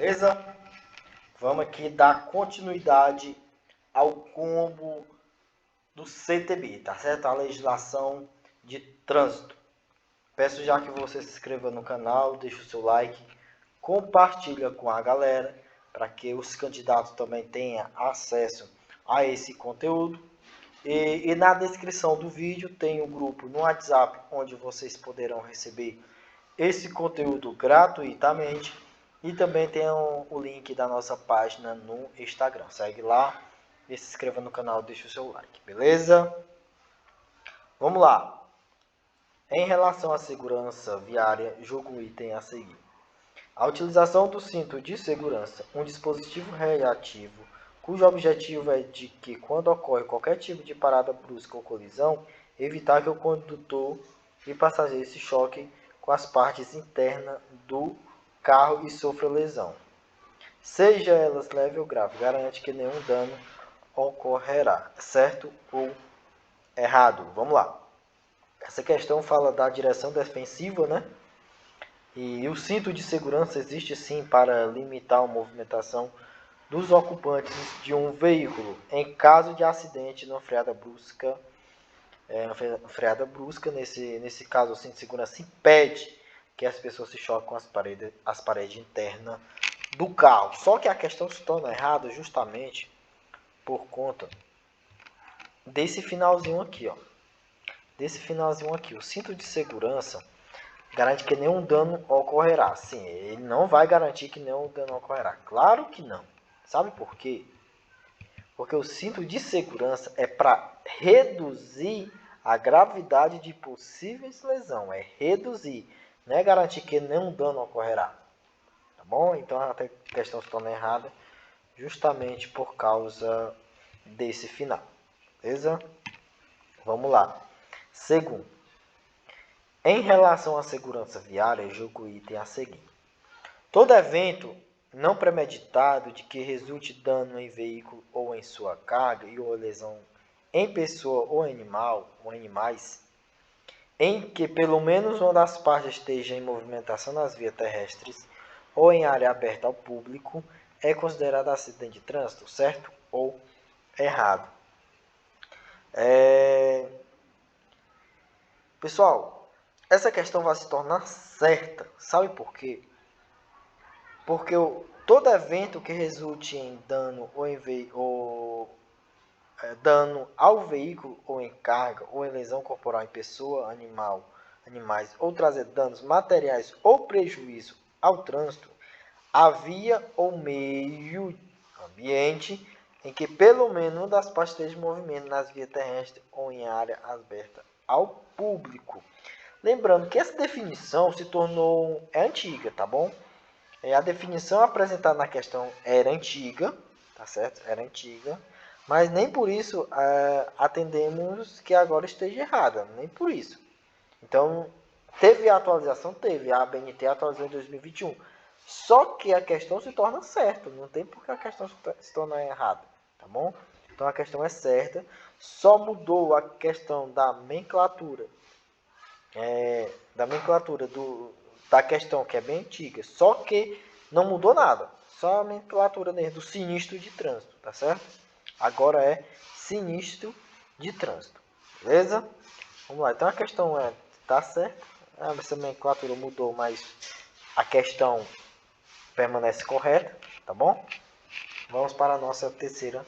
beleza? Vamos aqui dar continuidade ao combo do CTB, tá certo? A legislação de trânsito. Peço já que você se inscreva no canal, deixe o seu like, compartilha com a galera, para que os candidatos também tenham acesso a esse conteúdo. E na descrição do vídeo tem um grupo no WhatsApp, onde vocês poderão receber esse conteúdo gratuitamente. E também tem o link da nossa página no Instagram. Segue lá e se inscreva no canal, deixa o seu like, beleza? Vamos lá. Em relação à segurança viária, julgo o item a seguir. A utilização do cinto de segurança, um dispositivo reativo, cujo objetivo é de que, quando ocorre qualquer tipo de parada brusca ou colisão, evitar que o condutor e passageiro se choquem com as partes internas do carro e sofra lesão, seja elas leve ou grave, garante que nenhum dano ocorrerá. Certo ou errado? Vamos lá. Essa questão fala da direção defensiva, né? E o cinto de segurança existe sim para limitar a movimentação dos ocupantes de um veículo em caso de acidente na freada brusca. Freada brusca, nesse caso, o cinto de segurança impede que as pessoas se choquem com as paredes internas do carro. Só que a questão se torna errada justamente por conta desse finalzinho aqui, ó. Desse finalzinho aqui, o cinto de segurança garante que nenhum dano ocorrerá. Sim, ele não vai garantir que nenhum dano ocorrerá. Claro que não. Sabe por quê? Porque o cinto de segurança é para reduzir a gravidade de possíveis lesões. É reduzir. Não é garantir que nenhum dano ocorrerá. Tá bom? Então a questão se torna errada justamente por causa desse final. Beleza? Vamos lá. Segundo. Em relação à segurança viária, julgo o item a seguir. Todo evento não premeditado de que resulte dano em veículo ou em sua carga e ou lesão em pessoa ou animal ou animais, em que pelo menos uma das partes esteja em movimentação nas vias terrestres ou em área aberta ao público, é considerado acidente de trânsito, certo ou errado? Pessoal, essa questão vai se tornar certa. Sabe por quê? Porque todo evento que resulte em dano dano ao veículo ou em carga ou em lesão corporal em pessoa, animais ou trazer danos materiais ou prejuízo ao trânsito, a via ou meio ambiente em que pelo menos uma das partes esteja em movimento nas vias terrestres ou em área aberta ao público. Lembrando que essa definição se tornou antiga, tá bom? A definição apresentada na questão era antiga, tá certo? Era antiga, mas nem por isso atendemos que agora esteja errada, nem por isso. Então, teve a atualização? Teve. A ABNT atualizou em 2021. Só que a questão se torna certa, não tem por que a questão se tornar errada, tá bom? Então a questão é certa, só mudou a questão da nomenclatura, da questão que é bem antiga, só que não mudou nada, só a nomenclatura do sinistro de trânsito, tá certo? Agora é sinistro de trânsito, beleza? Vamos lá, então a questão tá certa, essa nomenclatura mudou, mas a questão permanece correta, tá bom? Vamos para a nossa terceira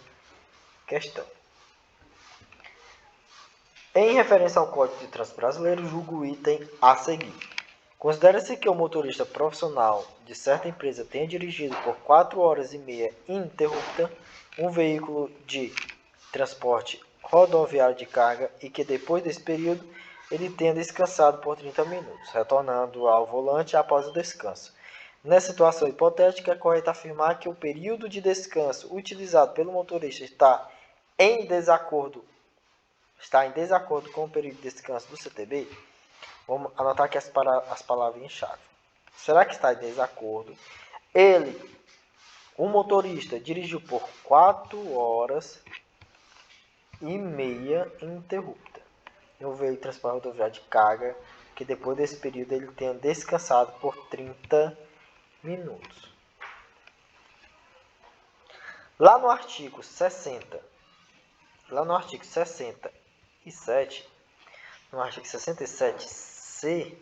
questão. Em referência ao Código de Trânsito Brasileiro, julgo o item a seguir. Considera-se que o motorista profissional de certa empresa tenha dirigido por 4 horas e meia ininterrupta um veículo de transporte rodoviário de carga e que depois desse período ele tenha descansado por 30 minutos, retornando ao volante após o descanso. Nessa situação hipotética, é correto afirmar que o período de descanso utilizado pelo motorista está em desacordo com o período de descanso do CTB? Vamos anotar aqui as palavrinhas-chave. Será que está em desacordo? O motorista, dirigiu por 4 horas e meia ininterrupta em um veículo de transporte rodoviário de carga, que depois desse período ele tenha descansado por 30 minutos. Lá no artigo 67, no artigo 67C,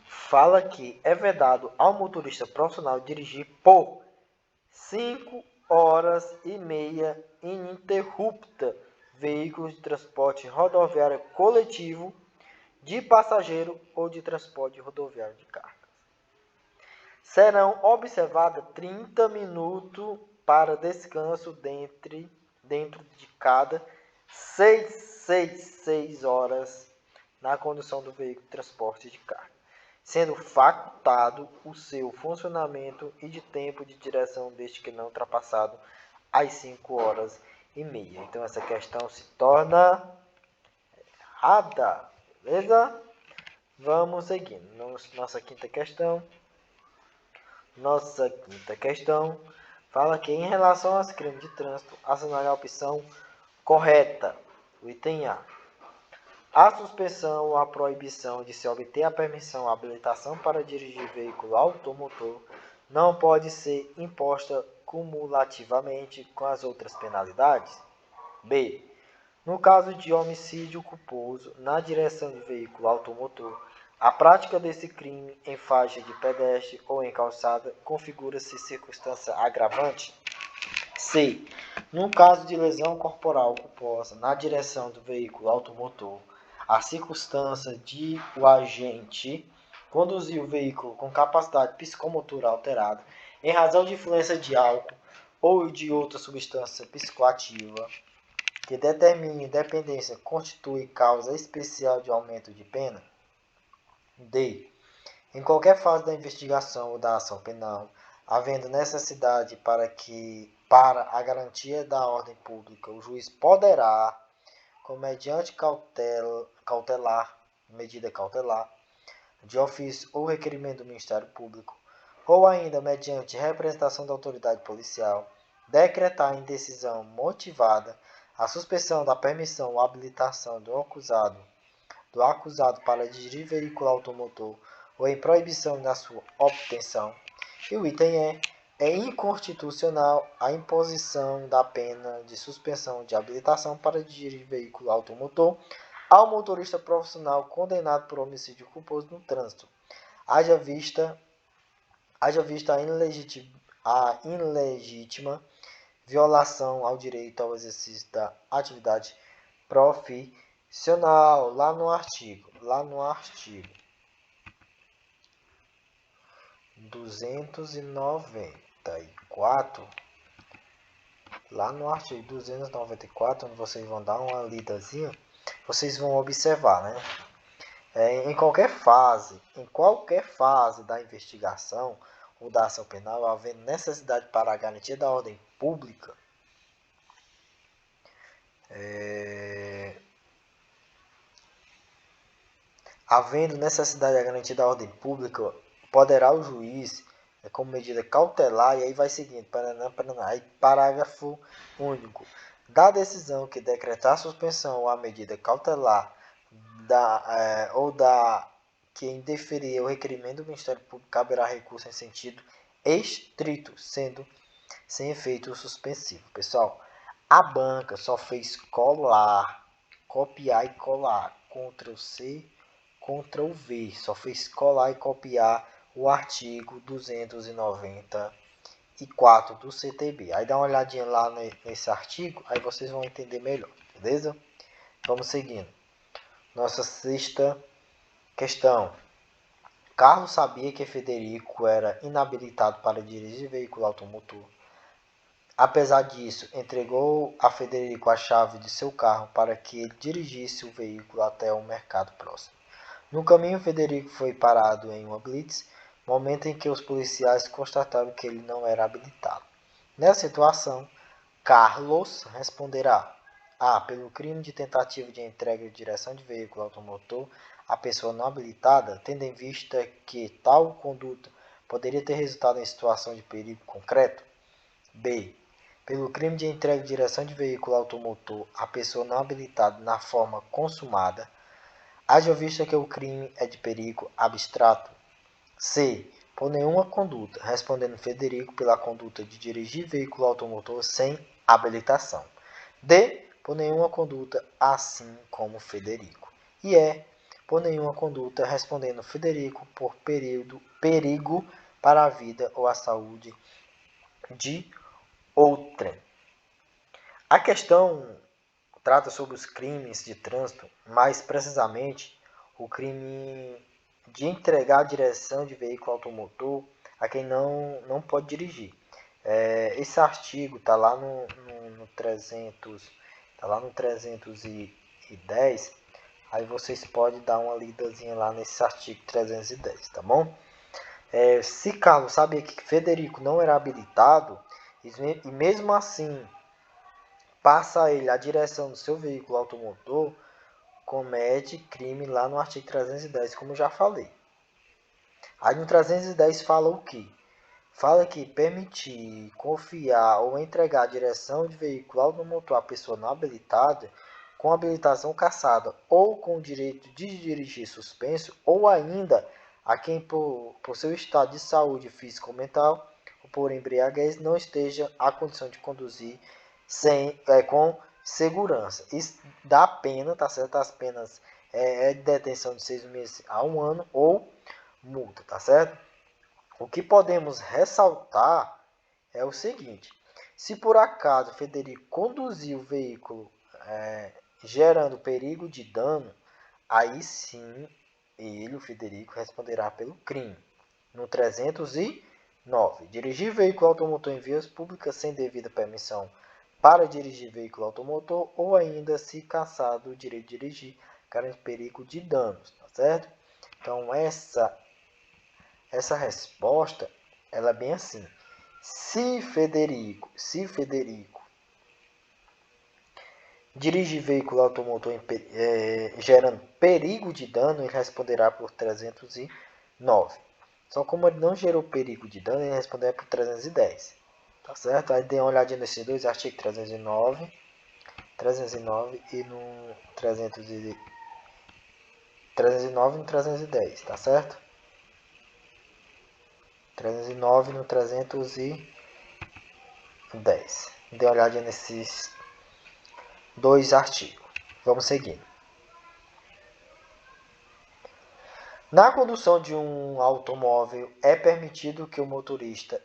fala que é vedado ao motorista profissional dirigir por 5 horas e meia ininterrupta veículos de transporte rodoviário coletivo de passageiro ou de transporte rodoviário de carga. Serão observados 30 minutos para descanso dentro de cada 6 horas na condução do veículo de transporte de carga, sendo facultado o seu funcionamento e de tempo de direção desde que não ultrapassado as 5 horas e meia. Então essa questão se torna errada, beleza? Vamos seguindo. Nossa quinta questão fala que em relação aos crimes de trânsito, assinale a opção correta. O item A. A suspensão ou a proibição de se obter a permissão ou habilitação para dirigir veículo automotor não pode ser imposta cumulativamente com as outras penalidades. B. No caso de homicídio culposo na direção de veículo automotor, a prática desse crime em faixa de pedestre ou em calçada configura-se circunstância agravante. C. No caso de lesão corporal culposa na direção do veículo automotor, a circunstância de o agente conduzir o veículo com capacidade psicomotora alterada em razão de influência de álcool ou de outra substância psicoativa que determine dependência constitui causa especial de aumento de pena. D. Em qualquer fase da investigação ou da ação penal, havendo necessidade para a garantia da ordem pública, o juiz poderá, com mediante medida cautelar, de ofício ou requerimento do Ministério Público, ou ainda mediante representação da autoridade policial, decretar em decisão motivada a suspensão da permissão ou habilitação do acusado para dirigir veículo automotor ou em proibição da sua obtenção. E o item é inconstitucional a imposição da pena de suspensão de habilitação para dirigir veículo automotor ao motorista profissional condenado por homicídio culposo no trânsito, haja vista a ilegítima violação ao direito ao exercício da atividade profissional. Lá no artigo 294, onde vocês vão dar uma lidazinha, vocês vão observar, né? Em qualquer fase da investigação ou da ação penal, havendo necessidade para a garantia da ordem pública, poderá o juiz, como medida cautelar, e aí vai seguindo, aí parágrafo único, da decisão que decretar a suspensão ou a medida cautelar que indeferir o requerimento do Ministério Público, caberá recurso em sentido estrito, sendo sem efeito suspensivo. Pessoal, a banca só fez copiar e colar, Ctrl C, Ctrl V, só fez colar e copiar o artigo 294 do CTB. Aí dá uma olhadinha lá nesse artigo, aí vocês vão entender melhor, beleza? Vamos seguindo. Nossa sexta questão. Carlos sabia que Federico era inabilitado para dirigir veículo automotor. Apesar disso, entregou a Federico a chave de seu carro para que ele dirigisse o veículo até o mercado próximo. No caminho, Federico foi parado em uma blitz, momento em que os policiais constataram que ele não era habilitado. Nessa situação, Carlos responderá: A. Pelo crime de tentativa de entrega de direção de veículo automotor à pessoa não habilitada, tendo em vista que tal conduta poderia ter resultado em situação de perigo concreto. B. Pelo crime de entrega de direção de veículo automotor à pessoa não habilitada na forma consumada, haja vista que o crime é de perigo abstrato. C. Por nenhuma conduta, respondendo Federico pela conduta de dirigir veículo automotor sem habilitação. D, por nenhuma conduta, assim como Federico. E E, por nenhuma conduta, respondendo Federico por perigo para a vida ou a saúde de outrem. A questão trata sobre os crimes de trânsito, mais precisamente o crime de entregar a direção de veículo automotor a quem não pode dirigir. Esse artigo está lá no 300, tá lá no 310, aí vocês podem dar uma lidazinha lá nesse artigo 310, tá bom? Se Carlos sabia que Federico não era habilitado, e mesmo assim passa a ele a direção do seu veículo automotor, comete crime lá no artigo 310, como já falei. Aí no 310 fala o quê? Fala que permitir, confiar ou entregar a direção de veículo automotor à pessoa não habilitada, com habilitação cassada ou com o direito de dirigir suspenso, ou ainda a quem por seu estado de saúde física ou mental, ou por embriaguez, não esteja à condição de conduzir com segurança. Isso dá pena, tá certo? As penas de detenção de 6 meses a 1 ano ou multa, tá certo? O que podemos ressaltar é o seguinte: se por acaso Federico conduziu o veículo gerando perigo de dano, aí sim ele, o Federico, responderá pelo crime. No 309, dirigir veículo automotor em vias públicas sem devida permissão para dirigir veículo automotor ou ainda se cassado o direito de dirigir, garante perigo de danos, tá certo? Então essa resposta ela é bem assim. Se Federico dirigir veículo automotor gerando perigo de dano, ele responderá por 309. Só como ele não gerou perigo de dano, ele responderá por 310. Tá certo? Aí dê uma olhadinha nesses dois artigos, 309 e no 309 e no 310, tá certo? 309 no 310. Dê uma olhadinha nesses dois artigos. Vamos seguindo. Na condução de um automóvel é permitido que ao motorista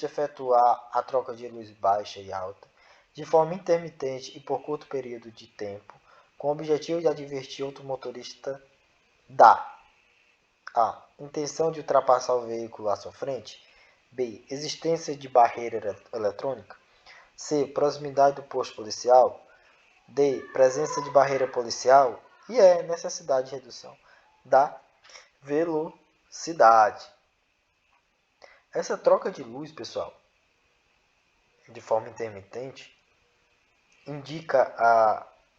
efetuar a troca de luz baixa e alta de forma intermitente e por curto período de tempo, com o objetivo de advertir outro motorista da A. Intenção de ultrapassar o veículo à sua frente. B. Existência de barreira eletrônica. C. Proximidade do posto policial. D. Presença de barreira policial. E E. Necessidade de redução da velocidade. Essa troca de luz, pessoal, de forma intermitente, indica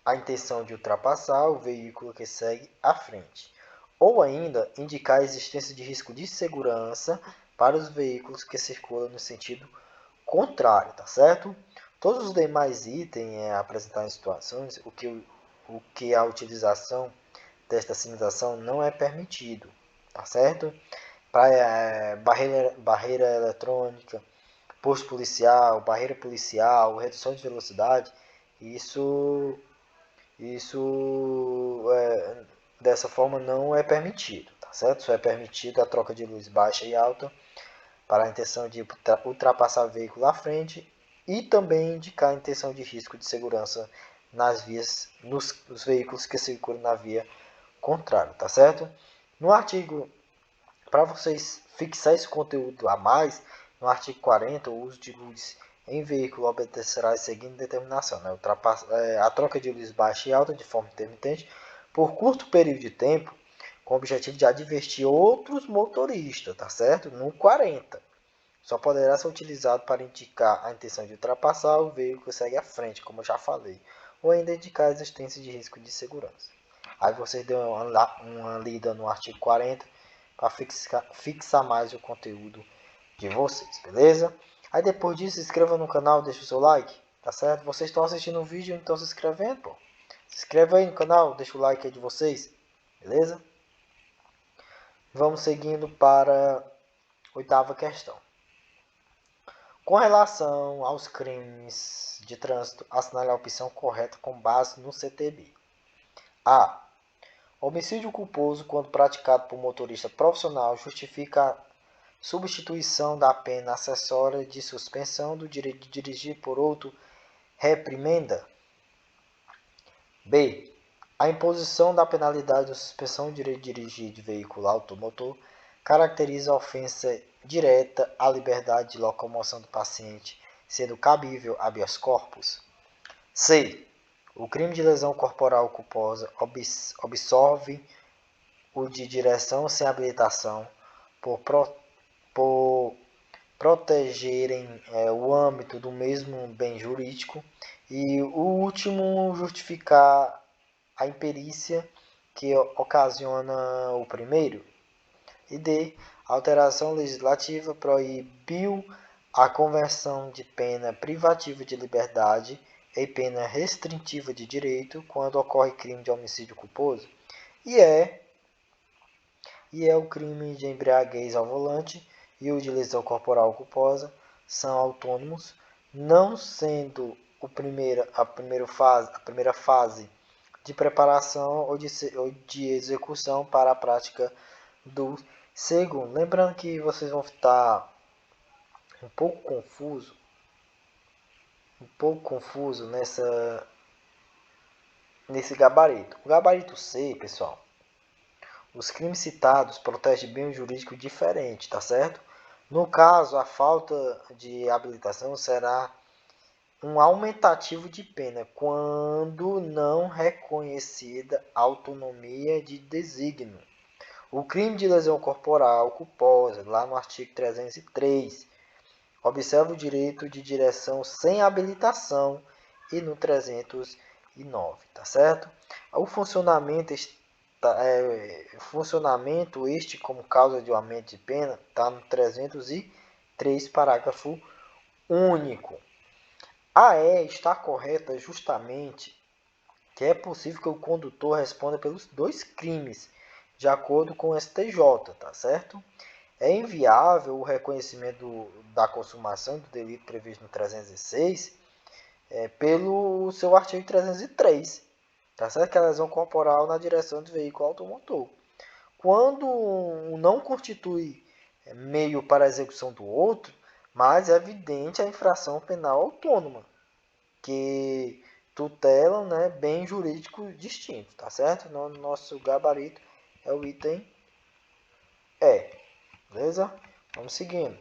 a intenção de ultrapassar o veículo que segue à frente, ou ainda indicar a existência de risco de segurança para os veículos que circulam no sentido contrário, tá certo? Todos os demais itens apresentar em situações o que a utilização desta sinalização não é permitido, tá certo? Para barreira eletrônica, posto policial, barreira policial, redução de velocidade, isso dessa forma não é permitido, tá certo? Só é permitido a troca de luz baixa e alta para a intenção de ultrapassar o veículo à frente e também indicar a intenção de risco de segurança nas vias, nos veículos que circulam na via contrária, tá certo? No artigo, para vocês fixar esse conteúdo a mais, no artigo 40, o uso de luz em veículo obedecerá a seguinte determinação, né? A troca de luz baixa e alta de forma intermitente por curto período de tempo, com o objetivo de advertir outros motoristas, tá certo? No 40. Só poderá ser utilizado para indicar a intenção de ultrapassar o veículo que segue à frente, como eu já falei, ou ainda indicar a existência de risco de segurança. Aí vocês dão uma lida no artigo 40 para fixar mais o conteúdo de vocês, beleza? Aí depois disso, se inscreva no canal, deixa o seu like, tá certo? Vocês estão assistindo o vídeo e não estão se inscrevendo, pô. Se inscreva aí no canal, deixa o like aí de vocês, beleza? Vamos seguindo para a 8ª questão. Com relação aos crimes de trânsito, assinale a opção correta com base no CTB. A. Homicídio culposo, quando praticado por motorista profissional, justifica a substituição da pena acessória de suspensão do direito de dirigir por outro reprimenda. B. A imposição da penalidade de suspensão do direito de dirigir de veículo automotor caracteriza a ofensa direta à liberdade de locomoção do paciente, sendo cabível habeas corpus. C. O crime de lesão corporal culposa absorve o de direção sem habilitação por protegerem o âmbito do mesmo bem jurídico. E o último, justificar a imperícia que ocasiona o primeiro. E D. A alteração legislativa proibiu a conversão de pena privativa de liberdade em pena restritiva de direito quando ocorre crime de homicídio culposo. E é o crime de embriaguez ao volante e o de lesão corporal culposa são autônomos, não sendo a primeira fase de preparação ou de execução para a prática do segundo. Lembrando que vocês vão estar um pouco confuso nesse gabarito. O gabarito C, pessoal, os crimes citados protegem bem o jurídico diferente, tá certo? No caso, a falta de habilitação será um aumentativo de pena quando não reconhecida autonomia de desígnio. O crime de lesão corporal culposa, lá no artigo 303, observa o direito de direção sem habilitação e no 309, tá certo? O funcionamento este como causa de aumento de pena está no 303, parágrafo único. A E está correta justamente que é possível que o condutor responda pelos dois crimes, de acordo com o STJ, tá certo? É inviável o reconhecimento da consumação do delito previsto no 306 pelo seu artigo 303, tá certo? Que é a lesão corporal na direção do veículo automotor. Quando não constitui meio para a execução do outro, mas é evidente a infração penal autônoma, que tutelam bem jurídico distinto, tá certo? No nosso gabarito é o item E, beleza? Vamos seguindo.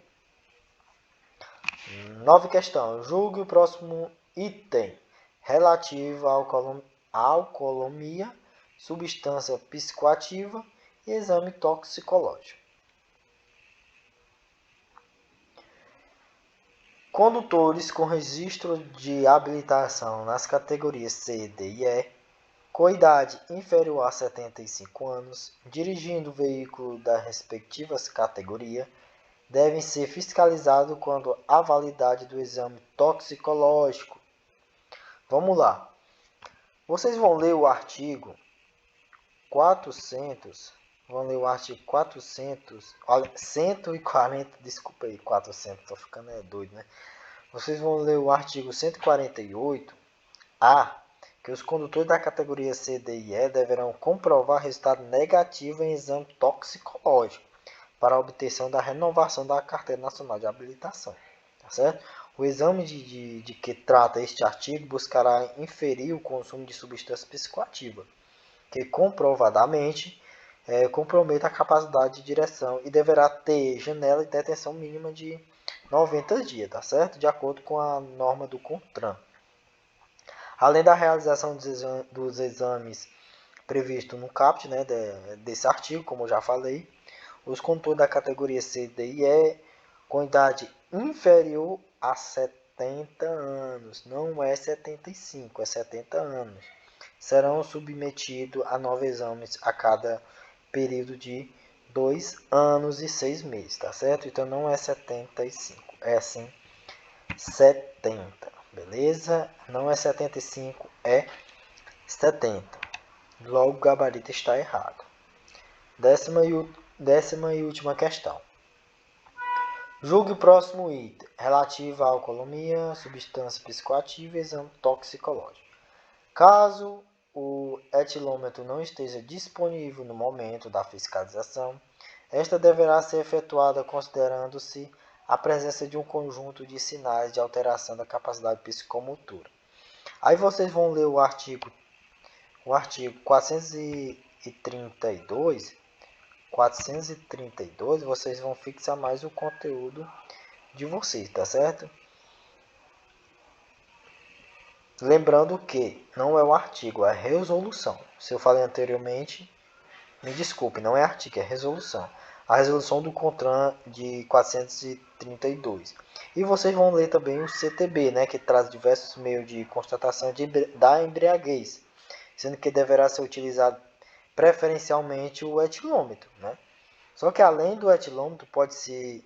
9 questão. Julgue o próximo item relativo à alcoolemia, substância psicoativa e exame toxicológico. Condutores com registro de habilitação nas categorias C, D e E, com idade inferior a 75 anos, dirigindo o veículo da respectiva categoria, devem ser fiscalizados quando a validade do exame toxicológico. Vamos lá. Vocês vão ler o artigo 400, vão ler o artigo 400, olha, 140, desculpa aí, 400, tô ficando doido, né? Vocês vão ler o artigo 148A, que os condutores da categoria C, D e E deverão comprovar resultado negativo em exame toxicológico para a obtenção da renovação da Carteira Nacional de Habilitação, tá certo? O exame de que trata este artigo buscará inferir o consumo de substância psicoativa, que comprovadamente comprometa a capacidade de direção e deverá ter janela de detenção mínima de 90 dias, tá certo? De acordo com a norma do CONTRAN. Além da realização dos exames previstos no caput, desse artigo, como eu já falei, os condutores da categoria C, D e E com idade inferior a 70 anos, não é 75, é 70 anos, serão submetidos a 9 exames a cada período de 2 anos e 6 meses, tá certo? Então não é 75, é sim 70, beleza? Não é 75, é 70. Logo o gabarito está errado. Décima e última questão. Julgue o próximo item, relativo à alcoolemia, substância psicoativa e exame toxicológico. Caso o etilômetro não esteja disponível no momento da fiscalização, esta deverá ser efetuada considerando-se a presença de um conjunto de sinais de alteração da capacidade psicomotora. Aí vocês vão ler o artigo 432, vocês vão fixar mais o conteúdo de vocês, tá certo? Lembrando que não é um artigo, é resolução. Se eu falei anteriormente, me desculpe, não é artigo, é resolução. A resolução do CONTRAN de 432. E vocês vão ler também o CTB, né, que traz diversos meios de constatação da embriaguez, sendo que deverá ser utilizado preferencialmente o etilômetro, né? Só que além do etilômetro pode-se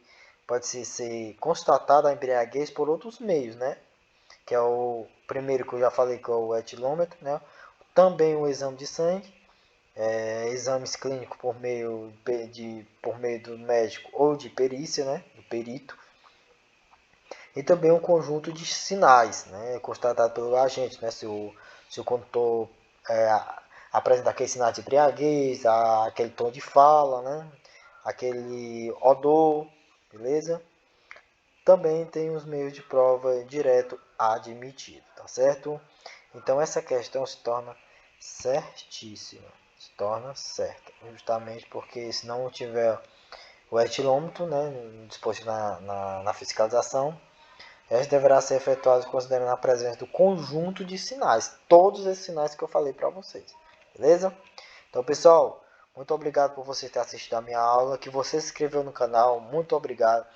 ser constatada a embriaguez por outros meios, né? Que é o primeiro que eu já falei, que é o etilômetro, né? Também o exame de sangue, exames clínicos por meio do médico ou de perícia, né? Do perito. E também um conjunto de sinais, né? Constatado pelo agente, né? Se o condutor apresenta aquele sinal de embriaguez, aquele tom de fala, né? Aquele odor, beleza? Também tem os meios de prova direto admitido, tá certo? Então essa questão se torna certíssima, se torna certa, justamente porque se não tiver o etilômetro, né, disposto na fiscalização, esta deverá ser efetuada considerando a presença do conjunto de sinais, todos esses sinais que eu falei para vocês, beleza? Então pessoal, muito obrigado por você ter assistido a minha aula, que você se inscreveu no canal, muito obrigado.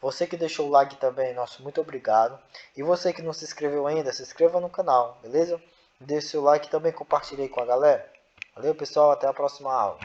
Você que deixou o like também, nosso muito obrigado. E você que não se inscreveu ainda, se inscreva no canal, beleza? Deixe seu like e também compartilhe aí com a galera. Valeu pessoal, até a próxima aula.